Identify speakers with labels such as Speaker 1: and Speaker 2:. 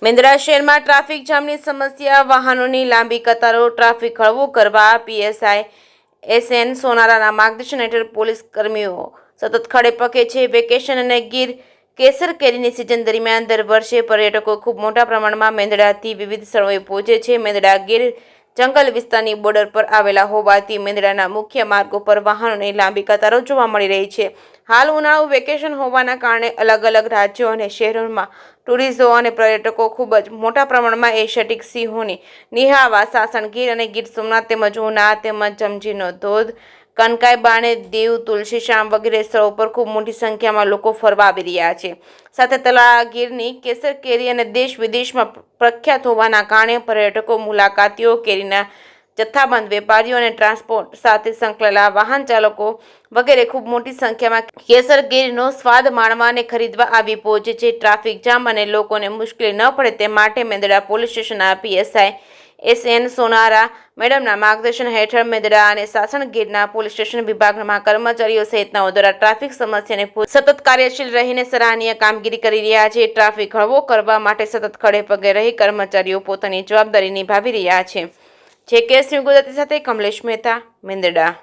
Speaker 1: મેંદડા શહેરમાં ટ્રાફિક જામની સમસ્યા, વાહનોની લાંબી કતારો, ટ્રાફિક હળવો કરવા પીએસઆઈ એસએન સોનારાના માર્ગદર્શન હેઠળ પોલીસ કર્મીઓ સતત ખડે પગે છે। વેકેશન અને ગીર કેસર કેરીની સિઝન દરમિયાન દર વર્ષે પર્યટકો ખૂબ મોટા પ્રમાણમાં મેંદડાથી વિવિધ સ્થળોએ પહોંચે છે। મેંદડા ગીર જંગલ વિસ્તારની બોર્ડર પર આવેલા હોવાથી મેંદડાના મુખ્ય માર્ગો પર વાહનોની લાંબી કતારો જોવા મળી રહી છે। હાલ ઉનાળુ વેકેશન હોવાના કારણે અલગ અલગ રાજ્યો અને શહેરોમાં ટુરિસ્ટો અને પર્યટકો ખૂબ જ મોટા પ્રમાણમાં એશિયાટિક સિંહોની નિહાળવા સાસણ ગીર અને ગીર સોમનાથ તેમજ ઉના તેમજ જમજીનો ધોધ, કનકાઈ બાણે, દીવ, તુલસીશ્યામ વગેરે સ્થળો પર ખૂબ મોટી સંખ્યામાં લોકો ફરવા આવી રહ્યા છે। સાથે તળાજા ગીરની કેસર કેરી અને દેશ વિદેશમાં પ્રખ્યાત હોવાના કારણે પર્યટકો, મુલાકાતીઓ, કેરીના જથ્થાબંધ વેપારીઓ અને ટ્રાન્સપોર્ટ સાથે સંકળાયેલા વાહન ચાલકો વગેરે ખૂબ મોટી સંખ્યામાં કેસર કેરીનો સ્વાદ માણવા અને ખરીદવા આવી પહોંચે છે। ટ્રાફિક જામ અને લોકોને મુશ્કેલી ન પડે તે માટે મેંદડા પોલીસ સ્ટેશનના પીએસઆઈ એસએન સોનારા મેડમના માર્ગદર્શન હેઠળ મેંદડા અને સાસણ ગીરના પોલીસ સ્ટેશન વિભાગના કર્મચારીઓ સહિતનાઓ દ્વારા ટ્રાફિક સમસ્યાને સતત કાર્યશીલ રહીને સરાહનીય કામગીરી કરી રહ્યા છે। ટ્રાફિક હળવો કરવા માટે સતત ખડે પગે રહી કર્મચારીઓ પોતાની જવાબદારી નિભાવી રહ્યા છે। જે કેસ ન્યૂઝ ગુજરાતી સાથે કમલેશ મહેતા, મેંદડા।